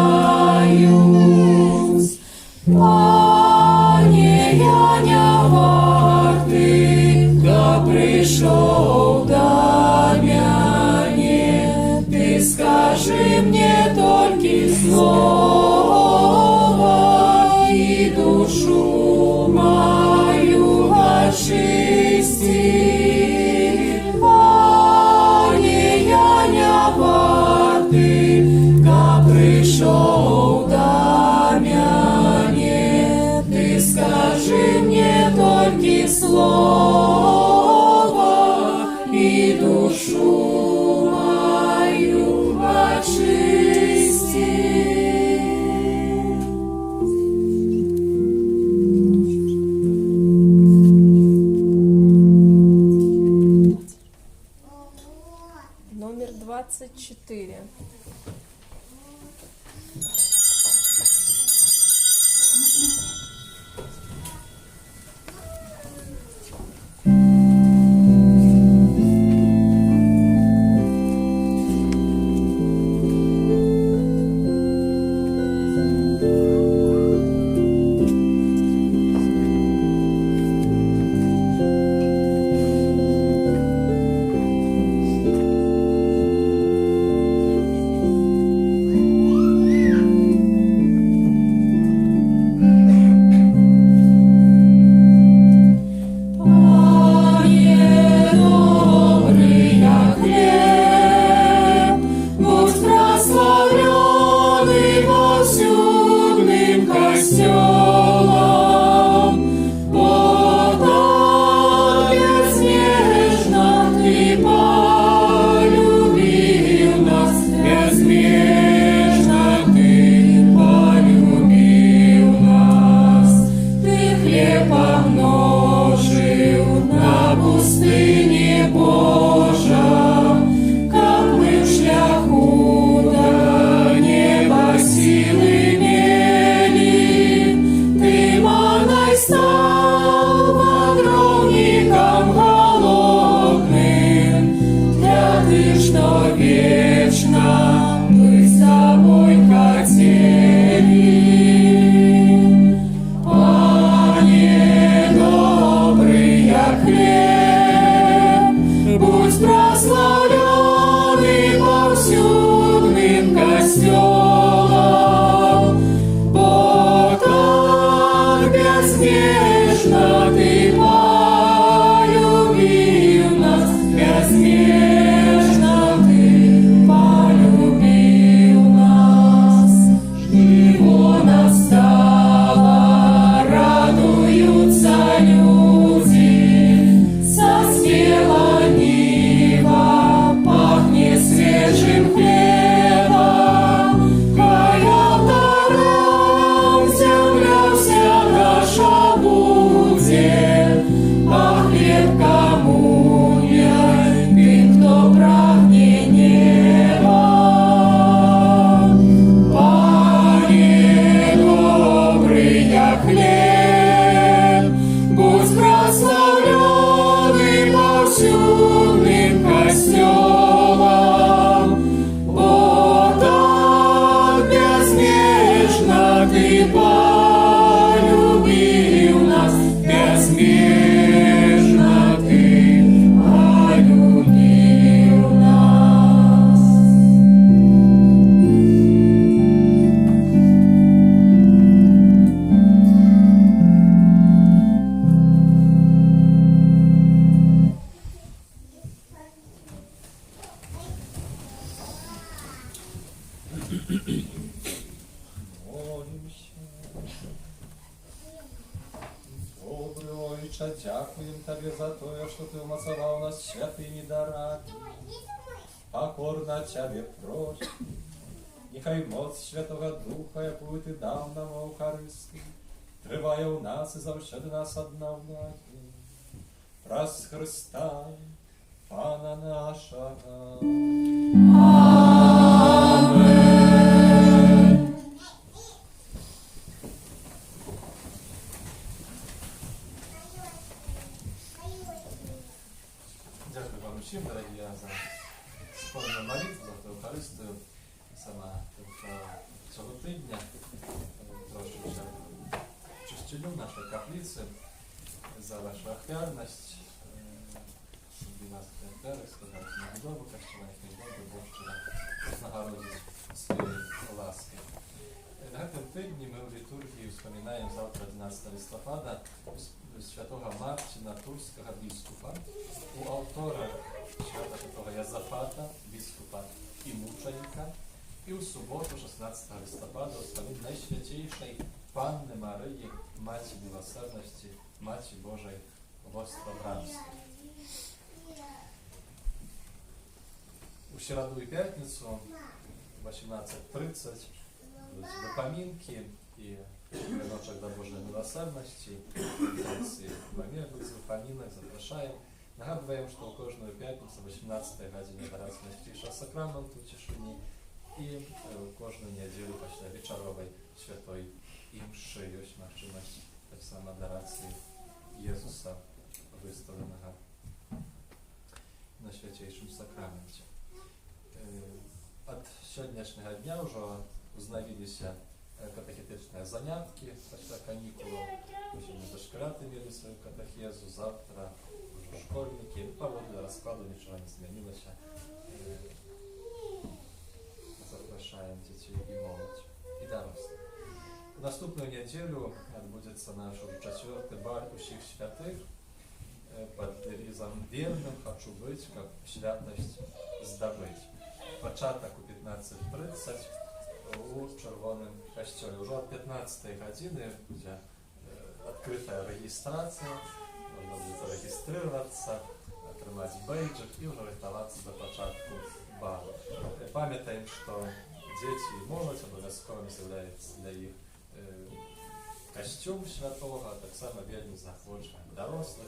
Пане, я не варты, как пришел до меня, ты скажи мне только слово, и душу мою очисти. Пане, я не варты, как пришел до меня, ты скажи мне только слово, и душу мою очисти. Номер 24. Тебе за то, что Ты умацовал нас святыми дарами. Покорно Тебе просим. Нехай моc Святого Духа, яку Ти дав нам у Евхаристії, триває у нас і завжди нас одновляє. Раз Христа, Пана нашого. Дякую вам всім, дорогі, за спільну молитву, за Евхаристію. Саме цього тижня трошки чистилю нашої каплиці за вашу охряність. 12 перек, сказати, на будову костюма, їх не буде, Бог вчора нагородить своєю ласки. На цьому тижні ми в літургії вспоминаємо завтра, 11 листопада, святого Мартина, турського біскупа. У автора святого Язафата, біскупа і мученика. І у суботу, 16 листопада, вспомин Найсвятейшей Панни Марії, Маті Милосердності, Маті Божої Воствобранства. У середу и пятницу в 18:30 будут поминки и веночек до Божьей милосердности, и момент будет поминок, запрошаем. Нагадываем, что в кожную пятницу в 18-й године дараться Святейшего Сакраменту в тишині и кожную неделю після вечоровой святой і мши есть можливість так само адарації Єзуса, виставленого на Святейшем Сакраменте. От сьогоднішнього дня вже узнавилися катехетичні занятки після канікулу. Сьогодні дошколяти вели свою катехезу, завтра вже школьники. Погода розкладу нічого не змінилося. Запрошаємо дітей і молодь, і дорослих. В наступную неделю відбудеться наш уже 4-й бал усіх святих под девизом «Верным хочу быть, как святость здобыть». Початок у 15:30 у Червоному костелі. Уже от 15-ї години буде відкрита реєстрація, можна буде зареєструватися, отримати бейджик і вже готуватися до початку балу. Пам'ятаємо, що діти і молодь обов'язково з'являється для їх костюм святого, а так само вельми захочуть дорослих,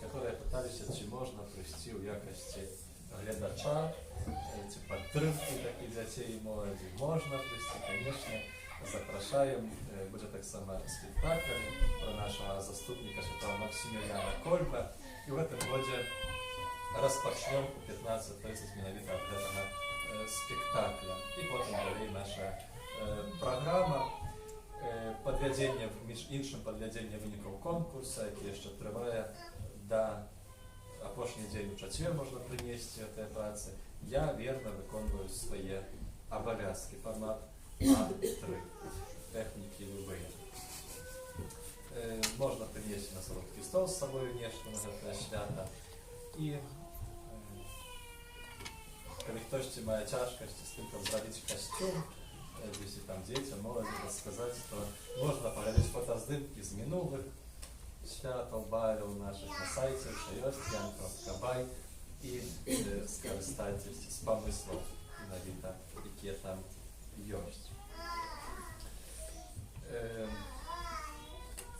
которые пытались, чи можна прийти у якості глядача, підтримки таких дітей і молоді. Можна прийти, звісно, запрошаємо. Буде так само спектакль про нашого заступника святого Максиміліана Кольба. І в этом году розпочнем у 15:30 менавіта от этого спектакля. І потім далі наша програма. Подведення, між іншим подведення виників конкурсу, який ще триває до опошній день у четвер можна принести цієї праці. Я вірно виконую свої обов'язки. Формат А3. Техніки любые. Можна принести на солодкий стол з собою нечто на це свято. І коли хтось має тяжкості з тим, щоб зробити костюм, если там детям, молоді розказати, то можна поглядати фотоздимки з минулих святов, балів наших на сайті, що є Ян.Кабай, і скористайтесь з помислов, навіть, які там є.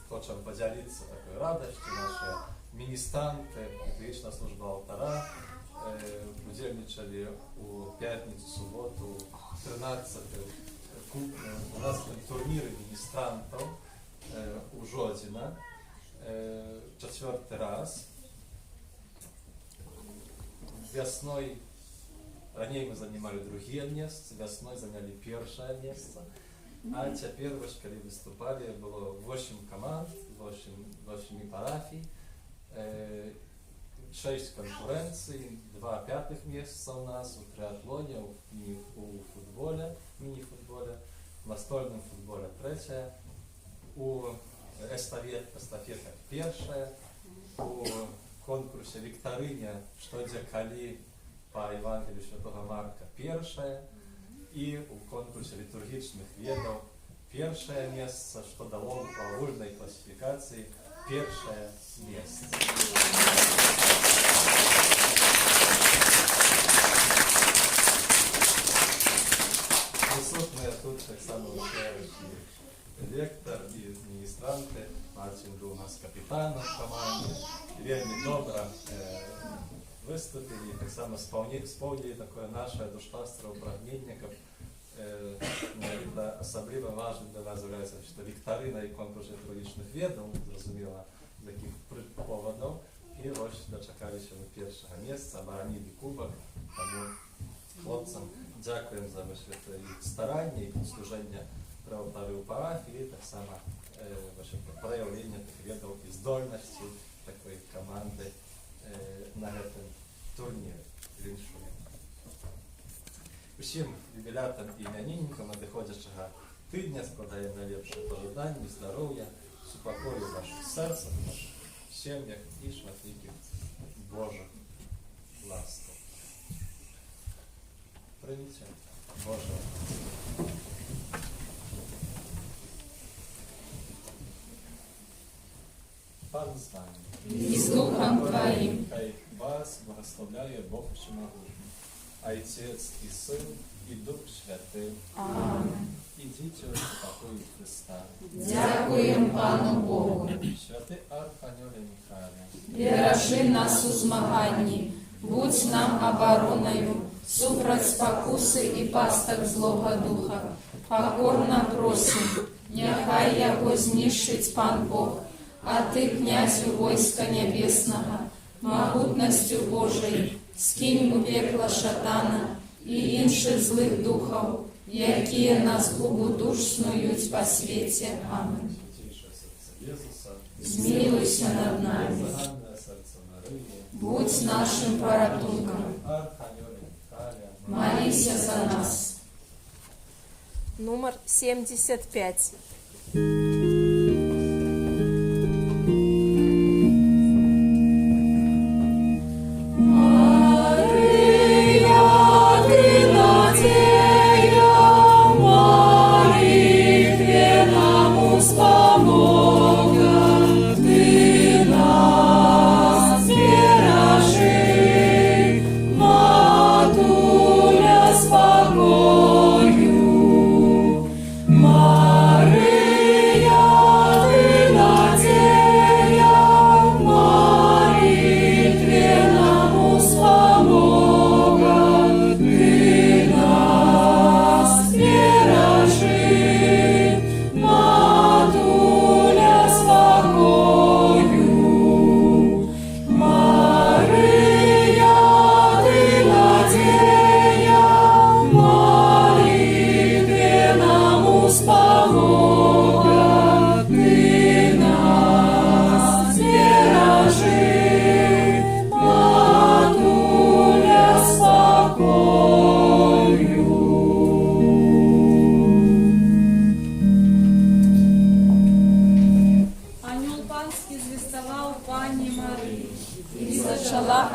Хочемо поділитися такою радістю. Наші міністранти, вічна служба алтара, удельничали у пятницу, субботу, 13-й у нас турниры министрантов у Жодина, 4-й раз. Весной, ранее мы занимали другие места, весной заняли первое место, а теперь, когда выступали, было 8 команд, 8 парафий, 6 конкуренций, 2 пятых месяца у нас у триатлоне, у футболе, мини-футболе, в настольном футболе 3, у эстафетах 1, у конкурсе викторине «Что где коли» по Евангелию Святого Марка 1, и у конкурсе литургичных ведов 1 место, что дало по огульной классификации pierwsze miejsce. Присутні тут так само і директор, і адміністранти. Марчин був у нас капітаном команди. Вельми добре выступили, так само сповнили такое наше душпастерство прагнення, как особливо важным для нас является, что викторина и конкурс літургічних ведаў, зрозуміло, з таких поводів. І ось дочекалися ми першого місця, оборонили кубок, тому хлопцям дякуємо за ваші старання і служення при алтарі у парафії, так само ваше проявлення таких ведаў і здольності такої команди на гэтым турнірі. Віншуємо. Усім юбілятам і імянінникам надыходзячага тыдня складаем найлепшыя пажаданні, здароўя, супакою в ваших серцах, в ваших сім'ях і шматлікіх Божих ласкаў. Прийміться Божого. Пан з вами. І з Духом Твоїм. Хай вас благословляє Бог Всемогутній, Отець і Син, і Дух Святий. Амінь. Ідіть у спокою Христа. Дякуємо Пану Богу. Святий Архангеле Михайле, Бережи нас у змаганні, будь нам обороною, супроть спокуси і пасток злого духа. Покорно просим, нехай його знищить Пан Бог, а ти, князю войска небесного, могутностью Божией, скинь у пекла шатана і інших злих духов, які на згубу душ снують по світі. Амінь. Святейшее серце Ісуса, Змилуйся над нами, Благодатне серце Марії, будь нашим порятунком, Архангеле Михайле, молися за нас. Номер 75.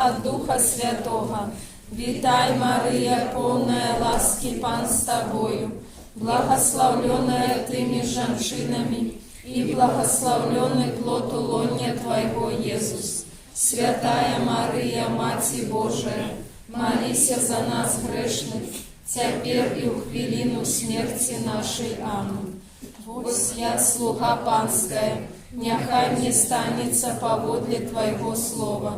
От Духа Святого. Вітай, Марія, повная ласки, Пан с Тобою, благословленная Ты меж женщинами, и благословленный плод лоня Твоего, Иисус. Святая Мария, Мати Божия, молися за нас грешных, теперь и в хвилину смерти нашей. Аминь. Вось я, слуга Панская, нехай мне станется поводле Твоего слова.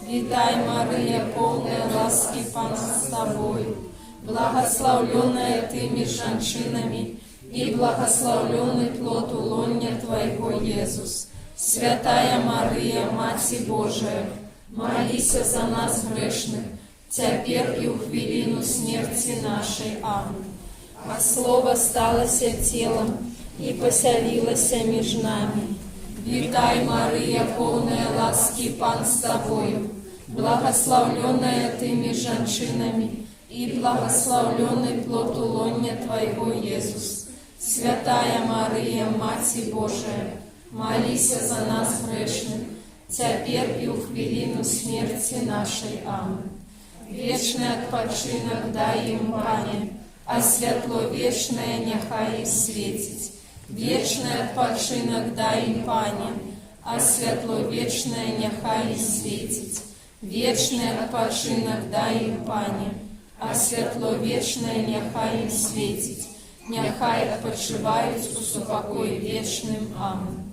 Вітай, Мария, полная ласки, Пан с Тобою, благословленная Ты меж женщинами, и благословленный плод лоня Твоего, Иисус. Святая Мария, Мати Божия, молися за нас грешных, теперь и в хвилину смерти нашей. Аминь. А Слово сталося телом и поселилося меж нами. Вітай, Мария, полная ласки, Пан с Тобою, благословленная Ты меж женщинами, и благословленный плод лоня Твоего, Иисус. Святая Мария, Мати Божия, молися за нас грешных, теперь и в хвилину смерти нашей. Аминь. Вечный odpoczynek дай им, Пане, а святло вечное нехай их светить. Вечный odpoczynek дай им, Пане, а святло вечнае няхай ім свеціць. Вечны адпачынак дай ім, Пане, а святло вечнае няхай ім свеціць. Няхай адпачываюць у супакоі вечным. Амэн.